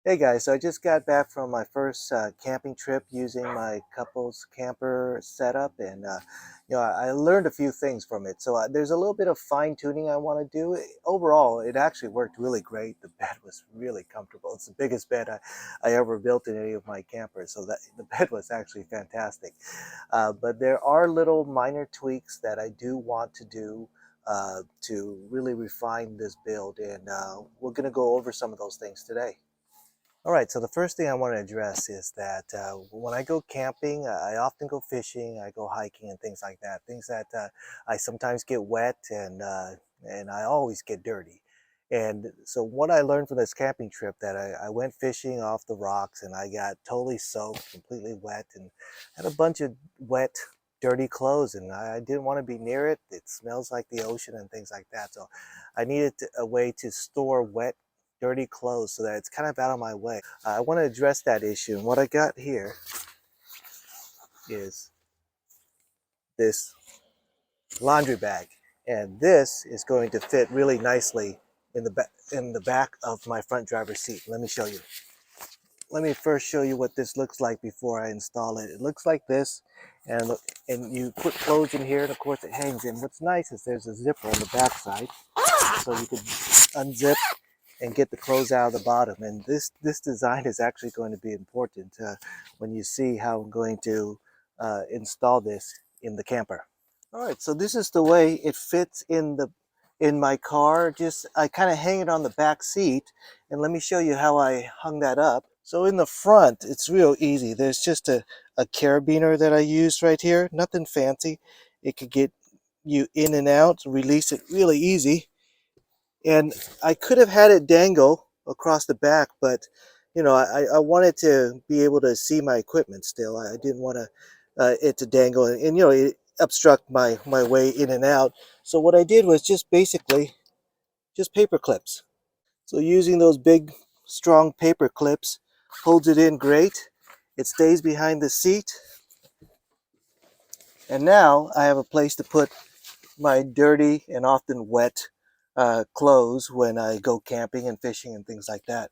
Hey guys, so I just got back from my first camping trip using my couples camper setup, and I learned a few things from it. So there's a little bit of fine tuning I want to do. Overall, it actually worked really great. The bed was really comfortable. It's the biggest bed I ever built in any of my campers, so that the bed was actually fantastic. But there are little minor tweaks that I do want to do to really refine this build, and we're going to go over some of those things today. All right, so the first thing I want to address is that when I go camping, I often go fishing, I go hiking and things like that. Things that I sometimes get wet and I always get dirty. And so what I learned from this camping trip that I went fishing off the rocks and I got totally soaked, completely wet, and had a bunch of wet, dirty clothes, and I didn't want to be near it. It smells like the ocean and things like that. So I needed a way to store wet dirty clothes so that it's kind of out of my way. I want to address that issue, and what I got here is this laundry bag, and this is going to fit really nicely in the back of my front driver's seat. Let me show you. Let me first show you what this looks like before I install it. It looks like this, and look, and you put clothes in here, and of course it hangs in. What's nice is there's a zipper on the back side, so you can unzip and get the clothes out of the bottom. And this design is actually going to be important when you see how I'm going to install this in the camper. All right, so this is the way it fits in my car. Just I kind of hang it on the back seat, and let me show you how I hung that up. So in the front, it's real easy. There's just a carabiner that I used right here, nothing fancy. It could get you in and out, release it really easy. And I could have had it dangle across the back, but I wanted to be able to see my equipment still. I didn't want it to dangle and it obstruct my way in and out. So what I did was just basically just paper clips. So using those big strong paper clips holds it in great. It stays behind the seat, and now I have a place to put my dirty and often wet clothes when I go camping and fishing and things like that.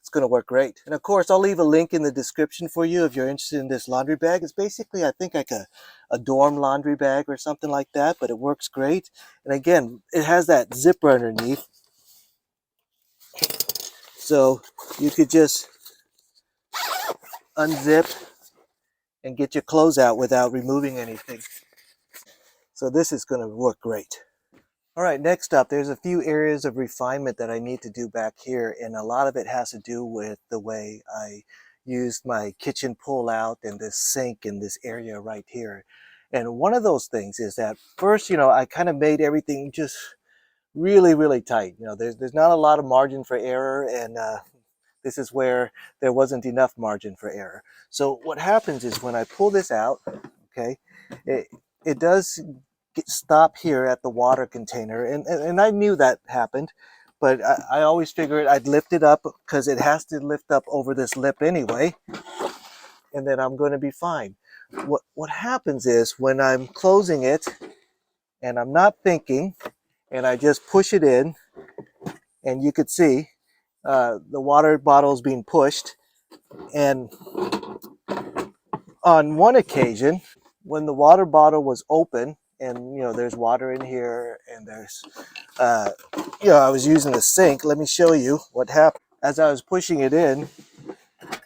It's going to work great. And of course, I'll leave a link in the description for you if you're interested in this laundry bag. It's basically, I think, like a dorm laundry bag or something like that, but it works great. And again, it has that zipper underneath, so you could just unzip and get your clothes out without removing anything. So this is going to work great. All right, next up, there's a few areas of refinement that I need to do back here, and a lot of it has to do with the way I used my kitchen pull-out and this sink in this area right here. And one of those things is that first, I kind of made everything just really, really tight. There's not a lot of margin for error, and this is where there wasn't enough margin for error. So what happens is when I pull this out, okay, it, it does stop here at the water container, and I knew that happened, but I always figured I'd lift it up because it has to lift up over this lip anyway, and then I'm going to be fine. What happens is when I'm closing it and I'm not thinking and I just push it in, and you could see the water bottle is being pushed. And on one occasion, when the water bottle was open, and there's water in here, and there's I was using the sink. Let me show you what happened. As I was pushing it in,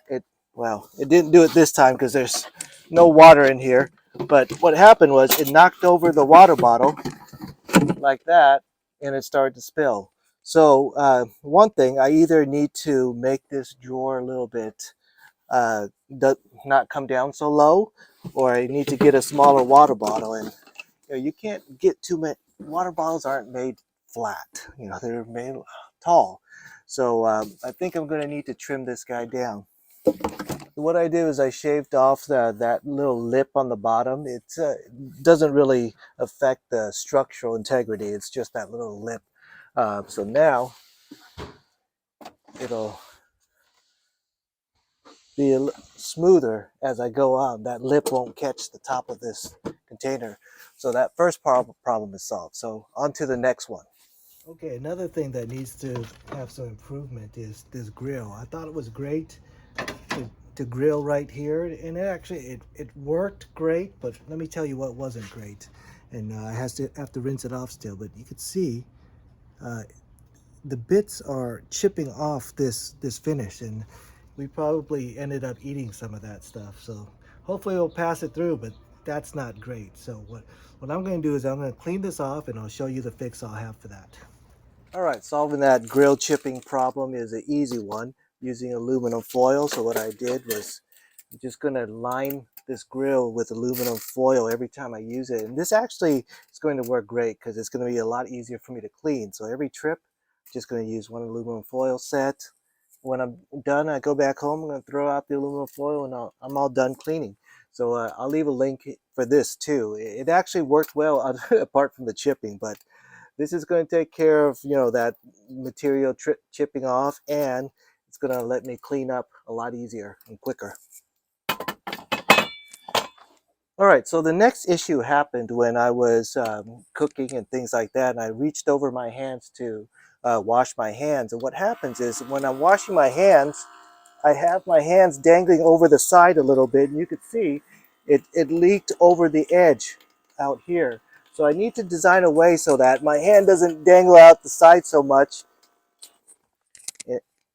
it well, it didn't do it this time because there's no water in here. But what happened was it knocked over the water bottle like that, and it started to spill. So one thing, I either need to make this drawer a little bit not come down so low, or I need to get a smaller water bottle. And you can't get too many. Water bottles aren't made flat, they're made tall. So I think I'm going to need to trim this guy down. What I do is I shaved off that little lip on the bottom. It doesn't really affect the structural integrity. It's just that little lip. So now it'll be smoother as I go on. That lip won't catch the top of this container. So that first problem is solved. So on to the next one. Okay, another thing that needs to have some improvement is this grill. I thought it was great to grill right here, and it worked great, but let me tell you what wasn't great. And I have to rinse it off still, but you could see uh, the bits are chipping off this finish, and we probably ended up eating some of that stuff. So hopefully we'll pass it through, but that's not great. So what I'm going to do is I'm going to clean this off, and I'll show you the fix I'll have for that. All right, solving that grill chipping problem is an easy one using aluminum foil. So what I did was I'm just going to line this grill with aluminum foil every time I use it. And this actually is going to work great because it's going to be a lot easier for me to clean. So every trip, I'm just going to use one aluminum foil set. When I'm done, I go back home, I'm going to throw out the aluminum foil, and I'm all done cleaning. So I'll leave a link for this too. It actually worked well apart from the chipping, but this is going to take care of, that material chipping off, and it's going to let me clean up a lot easier and quicker. All right, so the next issue happened when I was cooking and things like that, and I reached over my hands to wash my hands. And what happens is when I'm washing my hands, I have my hands dangling over the side a little bit, and you can see it leaked over the edge out here. So I need to design a way so that my hand doesn't dangle out the side so much,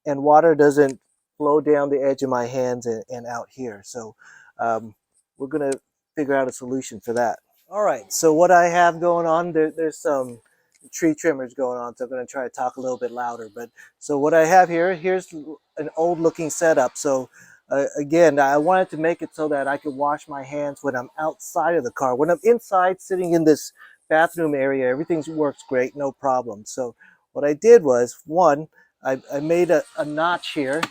and water doesn't flow down the edge of my hands and out here. So we're going to figure out a solution for that. All right, so what I have going on, there's some tree trimmers going on, so I'm going to try to talk a little bit louder. But so what I have here's an old looking setup. So again, I wanted to make it so that I could wash my hands when I'm outside of the car. When I'm inside, sitting in this bathroom area, everything works great, no problem. So what I did was, one, I made a notch here.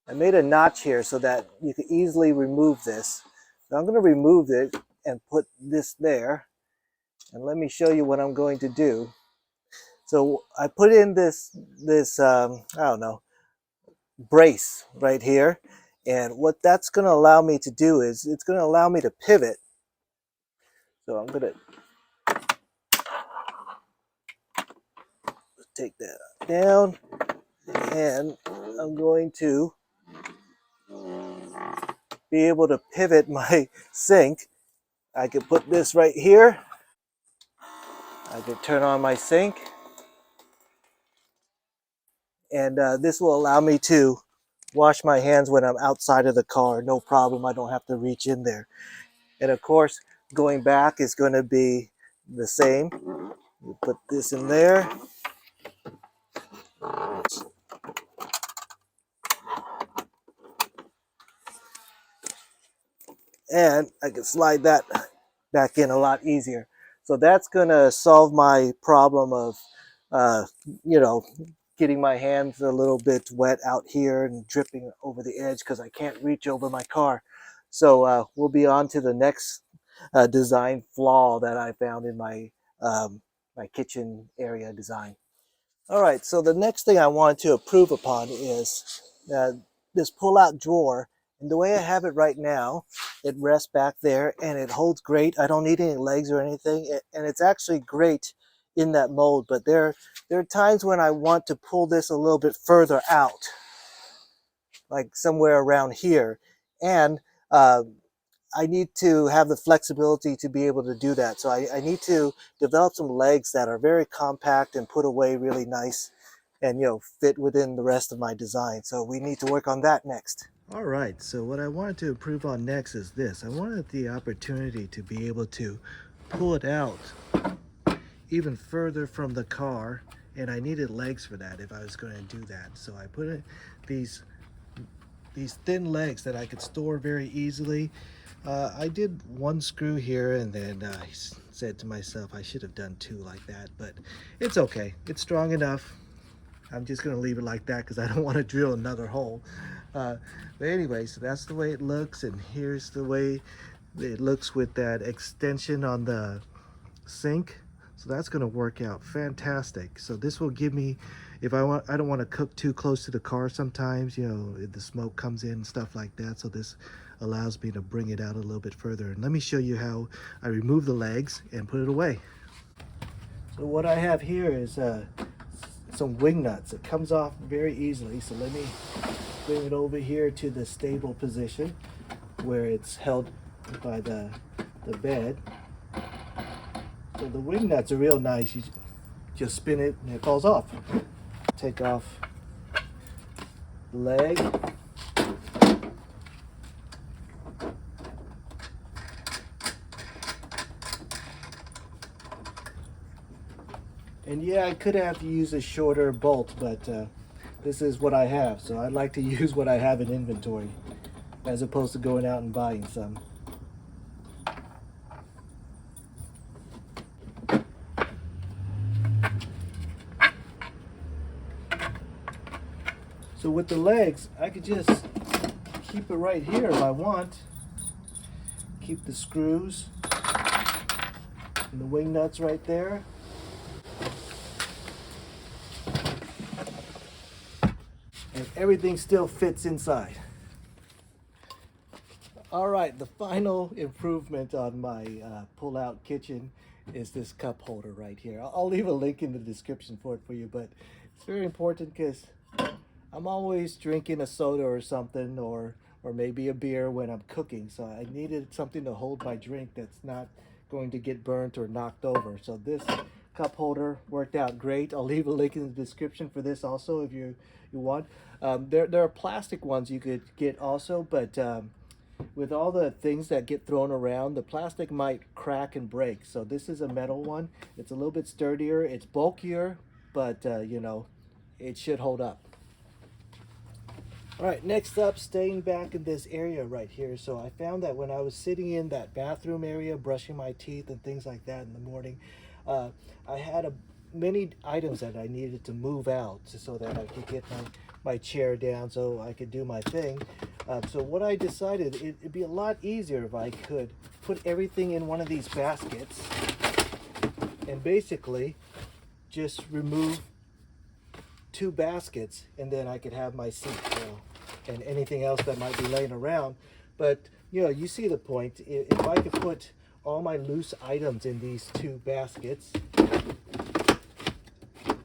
I made a notch here so that you can easily remove this. So I'm going to remove it and put this there. And let me show you what I'm going to do. So I put in this I don't know, brace right here. And what that's going to allow me to do is it's going to allow me to pivot. So I'm going to take that down, and I'm going to be able to pivot my sink. I can put this right here. I can turn on my sink, and this will allow me to wash my hands when I'm outside of the car. No problem. I don't have to reach in there. And of course, going back is going to be the same. You put this in there, and I can slide that back in a lot easier. So that's going to solve my problem of, uh, you know, getting my hands a little bit wet out here and dripping over the edge because I can't reach over my car. So we'll be on to the next design flaw that I found in my kitchen area design. All right, so the next thing I wanted to improve upon is uh, this pull-out drawer. And the way I have it right now, it rests back there and it holds great. I don't need any legs or anything, and it's actually great in that mold. But there are times when I want to pull this a little bit further out, like somewhere around here, and uh, I need to have the flexibility to be able to do that. So I need to develop some legs that are very compact and put away really nice, and fit within the rest of my design. So we need to work on that next. All right, so what I wanted to improve on next is this. I wanted the opportunity to be able to pull it out even further from the car, and I needed legs for that if I was going to do that. So I put these thin legs that I could store very easily. I did one screw here, and then I said to myself I should have done two like that, but it's okay. It's strong enough. I'm just going to leave it like that because I don't want to drill another hole. But anyway, so that's the way it looks, and here's the way it looks with that extension on the sink. So that's going to work out fantastic. So this will give me, if I don't want to cook too close to the car sometimes, the smoke comes in and stuff like that. So this allows me to bring it out a little bit further. And let me show you how I remove the legs and put it away. So what I have here is some wing nuts. It comes off very easily. So let me bring it over here to the stable position where it's held by the bed. So the wing nuts are real nice. You just spin it and it falls off. Take off the leg. And yeah, I could have used a shorter bolt, but this is what I have. So I'd like to use what I have in inventory as opposed to going out and buying some. So with the legs, I could just keep it right here if I want. Keep the screws and the wing nuts right there. And everything still fits inside. All right, the final improvement on my pull-out kitchen is this cup holder right here. I'll leave a link in the description for it for you, but it's very important because I'm always drinking a soda or something, or maybe a beer when I'm cooking. So I needed something to hold my drink that's not going to get burnt or knocked over. So this cup holder worked out great. I'll leave a link in the description for this also if you want. There are plastic ones you could get also, but with all the things that get thrown around, the plastic might crack and break. So this is a metal one. It's a little bit sturdier. It's bulkier, but you know, it should hold up. All right, next up, staying back in this area right here. So I found that when I was sitting in that bathroom area, brushing my teeth and things like that in the morning, I had many items that I needed to move out so that I could get my chair down so I could do my thing. So what I decided, it'd be a lot easier if I could put everything in one of these baskets and basically just remove 2 baskets, and then I could have my seat, and anything else that might be laying around. But you know, you see the point. If I could put all my loose items in these 2 baskets,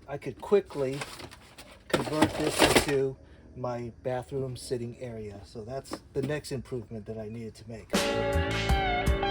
I could quickly convert this into my bathroom sitting area. So that's the next improvement that I needed to make.